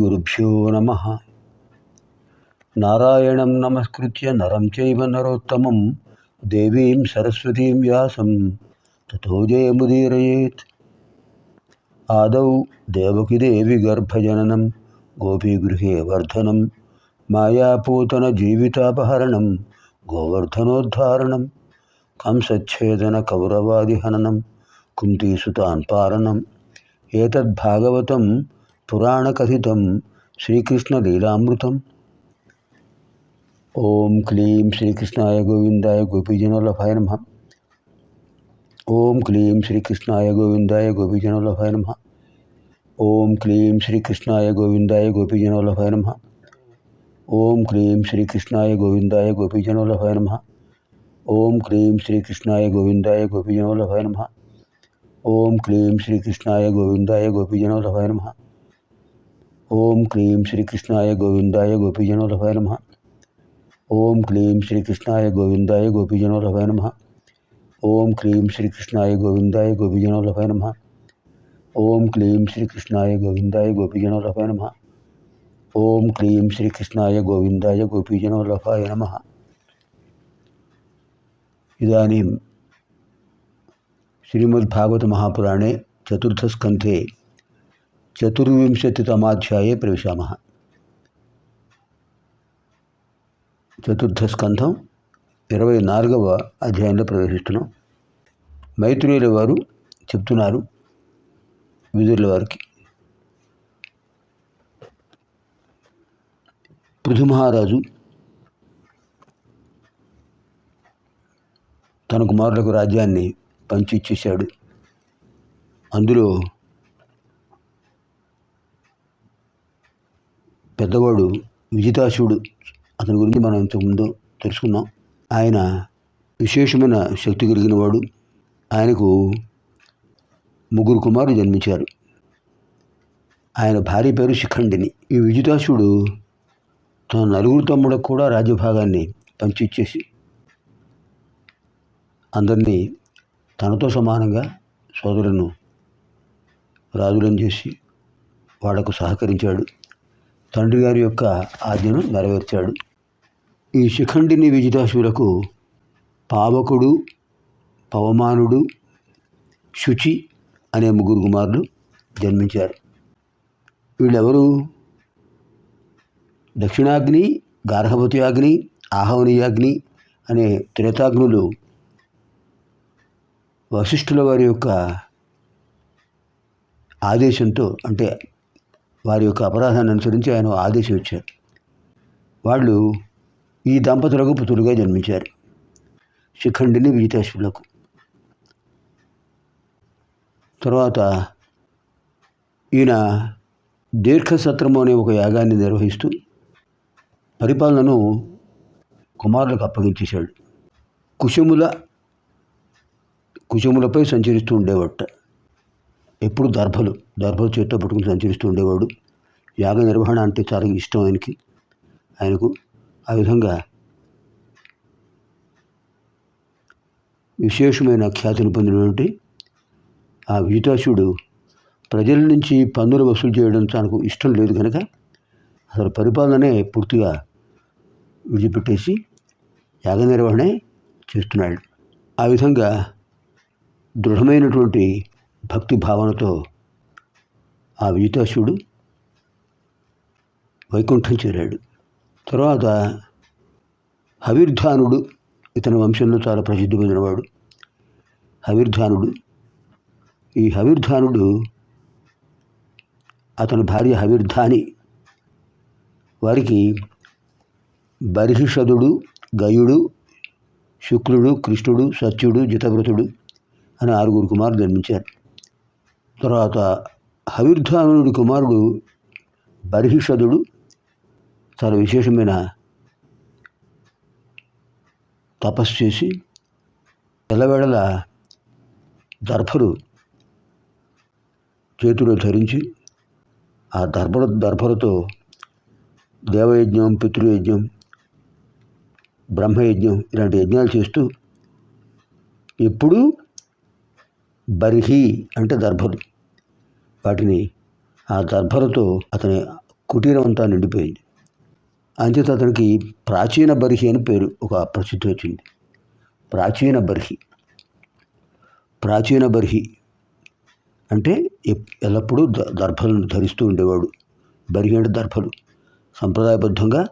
శ్రీగురుభ్యో నమః. నారాయణం నమస్కృత్య నరం చైవ నరోత్తమం దేవీం సరస్వతీం వ్యాసం తతో జయముదీరయేత్. ఆదౌ దేవకీదేవి గర్భజననం గోపీగృహే వర్ధనం మాయాపూతన జీవితాపహరణం గోవర్ధనోద్ధారణం కంసచ్ఛేదన కౌరవాదిహననం కుంతీసుతాన్ పారణం. ఏతద్భాగవతం పురాణకథితం శ్రీకృష్ణలీలామృతం. ఓం క్లీం శ్రీకృష్ణాయ గోవిందాయ గోపీజనోల్లభాయ నమః. ఓం క్లీం శ్రీకృష్ణాయ గోవిందాయ గోపీజనోల్లభాయ నమః. ఓం క్లీం శ్రీకృష్ణాయ గోవిందాయ గోపీజనోల్లభాయ నమః. ఓం క్లీం శ్రీకృష్ణాయ గోవిందాయ గోపీజనోల్లభాయ నమః. ఓం క్లీం శ్రీకృష్ణాయ గోవిందాయ గోపీజనోల్లభాయ నమః. ఓం క్లీం శ్రీకృష్ణాయ గోవిందాయ గోపీజనోల్లభాయ నమః. ఓం క్లీం శ్రీకృష్ణాయ గోవిందాయ గోపీజనోల్లభాయ నమః. ఓం క్లీం శ్రీకృష్ణాయ గోవిందాయ గోపీజనోల్లభాయ నమః. ఓం క్లీం శ్రీకృష్ణాయ గోవిందాయ గోపీజనోల్లభాయ నమః. ఓం క్లీం శ్రీకృష్ణాయ గోవిందాయ గోపీజనోల్లభాయ నమః. ఓం క్లీం శ్రీకృష్ణాయ గోవిందాయ గోపీజనోల్లభాయ నమః. ఇదానీం శ్రీమద్భాగవత మహాపురాणे చతుర్థస్కంధే చతుర్వింశతితమాధ్యాये ప్రవిశామः. చతుర్థస్కంధం 24వ అధ్యాయంలో ప్రవేశిస్తున్నాం. మైత్రేయుల వారు చెప్తున్నారు విదురుల వారికి, పృథు మహారాజు తన కుమారులకు రాజ్యాన్ని పంచి ఇచ్చేశాడు. అందులో పెద్దవాడు విజితాసుడు, అతని గురించి మనం ఇంతకుముందు తెలుసుకున్నాం. ఆయన విశేషమైన శక్తి కలిగిన వాడు. ఆయనకు 3 కుమారులు జన్మించారు. ఆయన భార్య పేరు శిఖండిని. ఈ విజితాసుడు తన 4 తమ్ములకు కూడా రాజ్యభాగాన్ని పంచి ఇచ్చేసి అందరినీ తనతో సమానంగా సోదరులను రాజులను చేసి వాళ్లకు సహకరించాడు. తండ్రి గారి యొక్క ఆజ్ఞను నెరవేర్చాడు. ఈ శిఖండిని విజితాసులకు పావకుడు, పవమానుడు, శుచి అనే 3 కుమారులు జన్మించారు. వీళ్ళెవరు? దక్షిణాగ్ని, గార్హపతి అగ్ని, ఆహవనీయాగ్ని అనే త్రేతాగ్నులు వశిష్ఠుల వారి యొక్క ఆదేశంతో, అంటే వారి యొక్క అపరాధాన్ని అనుసరించి ఆయన ఆదేశం ఇచ్చారు. వాళ్ళు ఈ దంపతులకు పుత్రులుగా జన్మించారు, శిఖండిని విజితాసులకు. తర్వాత ఈయన దీర్ఘసత్రము అనే ఒక యాగాన్ని నిర్వహిస్తూ పరిపాలనను కుమారులకు అప్పగించేశాడు. కుశములపై సంచరిస్తూ ఉండేవాట. ఎప్పుడు దర్భలు చేత్తో పట్టుకుని సంచరిస్తూ ఉండేవాడు. యాగ నిర్వహణ అంటే చాలా ఇష్టం ఆయనకు. ఆ విధంగా విశేషమైన ఖ్యాతిని పొందినటువంటి ఆ విజితాసుడు ప్రజల నుంచి పన్నులు వసూలు చేయడం తనకు ఇష్టం లేదు కనుక అసలు పరిపాలననే పూర్తిగా విడిచిపెట్టేసి యాగ నిర్వహణే చేస్తున్నాడు. ఆ విధంగా దృఢమైనటువంటి భక్తి భావనతో ఆ విజితాసుడు వైకుంఠం చేరాడు. తర్వాత హవిర్ధానుడు ఇతని వంశంలో చాలా ప్రసిద్ధి పొందినవాడు. హవిర్ధానుడు, ఈ హవిర్ధానుడు అతని భార్య హవిర్ధాని వారికి బర్హిషదుడు, గయుడు, శుక్రుడు, కృష్ణుడు, సత్యుడు, జితవ్రతుడు అని 6 కుమారులు జన్మించారు. తర్వాత హవిర్ధానుడి కుమారుడు బర్హిషదుడు చాలా విశేషమైన తపస్సు చేసి ఎల్లవేళల దర్భలు చేతిలో ధరించి ఆ దర్భలతో దేవయజ్ఞం, పితృయజ్ఞం, బ్రహ్మయజ్ఞం ఇలాంటి యజ్ఞాలు చేస్తూ ఎప్పుడూ బర్హి అంటే దర్భలు, వాటిని ఆ దర్భలతో అతని కుటీరం అంతా నిండిపోయింది. అంచేత అతనికి ప్రాచీన బర్హి అని పేరు ఒక ప్రసిద్ధి వచ్చింది. ప్రాచీన బర్హి అంటే ఎల్లప్పుడూ దర్భలను ధరిస్తూ ఉండేవాడు. బర్హి అంటే దర్భలు, సంప్రదాయబద్ధంగా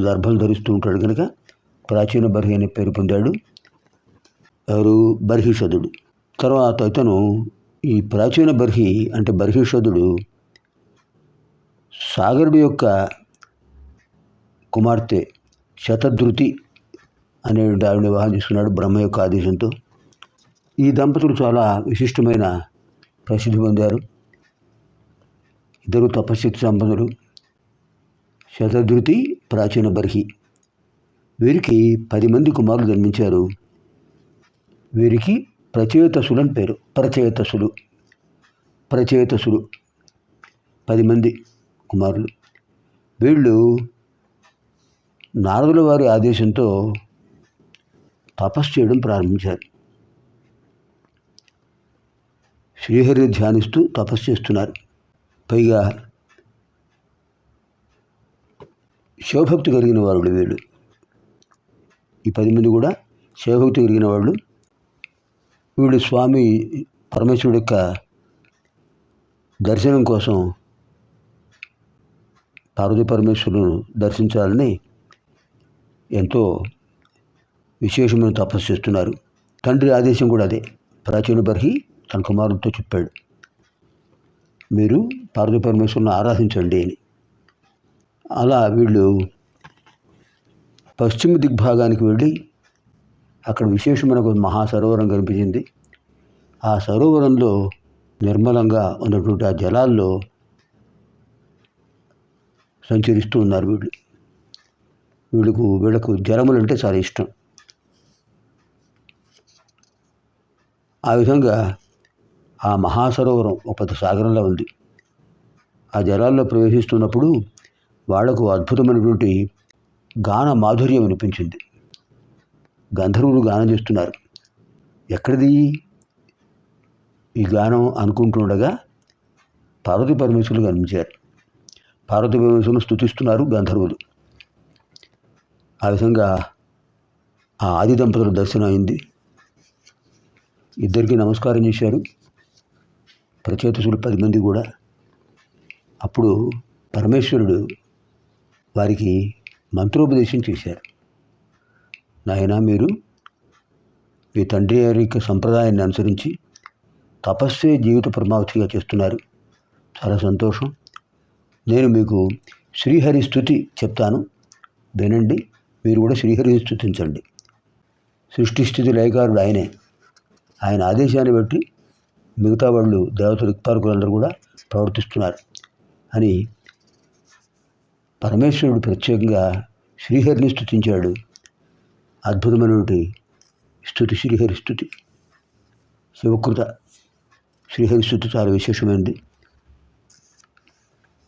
దర్భలు ధరిస్తూ ఉంటాడు కనుక ప్రాచీన బర్హి అనే పేరు పొందాడు. ఎవరు? బర్హిషదుడు. తర్వాత ఇతను ఈ ప్రాచీన బర్హి అంటే బర్హిషదుడు సాగరుడు యొక్క కుమార్తె శతధృతి అనే ఆవిడ వివాహం చేసుకున్నాడు బ్రహ్మ యొక్క ఆదేశంతో. ఈ దంపతులు చాలా విశిష్టమైన ప్రసిద్ధి పొందారు. ఇద్దరు తపశక్తి సంపన్నులు, శతధృతి, ప్రాచీన బర్హి. వీరికి 10 మంది కుమారులు జన్మించారు. వీరికి ప్రచేతసులు అని పేరు. ప్రచేతసులు 10 మంది కుమారులు. వీళ్ళు నారదుల వారి ఆదేశంతో తపస్సు చేయడం ప్రారంభించారు. శ్రీహరిని ధ్యానిస్తూ తపస్సు చేస్తున్నారు. పైగా శివభక్తి కలిగిన వారు వీళ్ళు. ఈ 10 మంది కూడా శివభక్తి కలిగిన వాళ్ళు. వీళ్ళు స్వామి పరమేశ్వరుడు యొక్క దర్శనం కోసం పార్వతీ పరమేశ్వరులను దర్శించాలని ఎంతో విశేషమైన తపస్సు చేస్తున్నారు. తండ్రి ఆదేశం కూడా అదే. ప్రాచీన బర్హి తన కుమారుడితో చెప్పాడు, మీరు పార్వతీ పరమేశ్వరుని ఆరాధించండి అని. అలా వీళ్ళు పశ్చిమ దిగ్భాగానికి వెళ్ళి అక్కడ విశేషమైన ఒక మహాసరోవరం కనిపించింది. ఆ సరోవరంలో నిర్మలంగా ఉన్నటువంటి ఆ జలాల్లో సంచరిస్తూ ఉన్నారు వీళ్ళకు జలములు అంటే చాలా ఇష్టం. ఆ విధంగా ఆ మహాసరోవరం ఒక పెద్ద సాగరంలో ఉంది. ఆ జలాల్లో ప్రవేశిస్తున్నప్పుడు వాళ్లకు అద్భుతమైనటువంటి గాన మాధుర్యం వినిపించింది. గంధర్వులు గానం చేస్తున్నారు. ఎక్కడిది ఈ గానం అనుకుంటుండగా పార్వతీ పరమేశ్వరులు కనిపించారు. పార్వతీ పరమేశ్వరులను స్తుతిస్తున్నారు గంధర్వులు. ఆ విధంగా ఆ ఆది దంపతుల దర్శనం అయింది. ఇద్దరికీ నమస్కారం చేశారు ప్రచేతసులు 10 మంది కూడా. అప్పుడు పరమేశ్వరుడు వారికి మంత్రోపదేశం చేశారు. నాయనా, మీరు మీ తండ్రి గారి యొక్క సంప్రదాయాన్ని అనుసరించి తపస్సే జీవిత పరమావధిగా చేస్తున్నారు. చాలా సంతోషం. నేను మీకు శ్రీహరి స్తుతి చెప్తాను, వినండి. మీరు కూడా శ్రీహరిని స్తుతించండి. సృష్టి స్థితి లయకారుడు ఆయనే. ఆయన ఆదేశాన్ని బట్టి మిగతా వాళ్ళు దేవతలు దిక్పాలకులందరూ కూడా ప్రవర్తిస్తున్నారు అని పరమేశ్వరుడు ప్రత్యేకంగా శ్రీహరిని స్తుతించాడు. అద్భుతమైనటువంటి స్తుతి శ్రీహరి స్తుతి. శివకృత శ్రీహరి స్తుతి చాలా విశేషమైనది.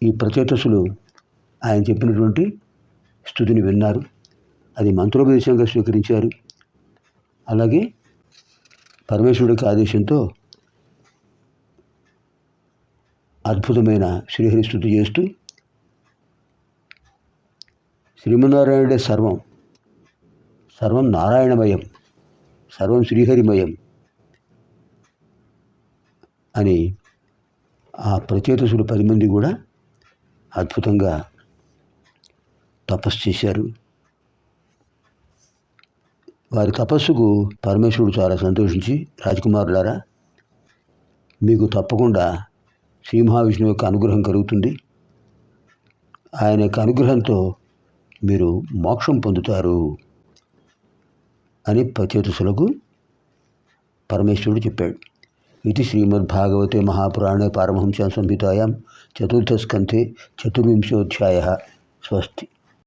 ఈ ప్రచేతసులు ఆయన చెప్పినటువంటి స్తుతిని విన్నారు. అది మంత్రోపదేశంగా స్వీకరించారు. అలాగే పరమేశ్వరుడికి ఆదేశంతో అద్భుతమైన శ్రీహరి స్తుతి చేస్తూ శ్రీమన్నారాయణుడే సర్వం, సర్వం నారాయణమయం, సర్వం శ్రీహరిమయం అని ఆ ప్రచేతసులు 10 మంది కూడా అద్భుతంగా తపస్సు చేశారు. వారి తపస్సుకు పరమేశ్వరుడు చాలా సంతోషించి, రాజకుమారులారా, మీకు తప్పకుండా శ్రీ మహావిష్ణువు యొక్క అనుగ్రహం కలుగుతుంది. ఆయన యొక్క అనుగ్రహంతో మీరు మోక్షం పొందుతారు అని ప్రచేతసులకు పరమేశ్వరుడు చెప్పాడు. ఇది శ్రీమద్భాగవతే మహాపురాణే పారమహంస్యాం సంహితాయాం 4th స్కంధే 24వ అధ్యాయः. స్వస్తి.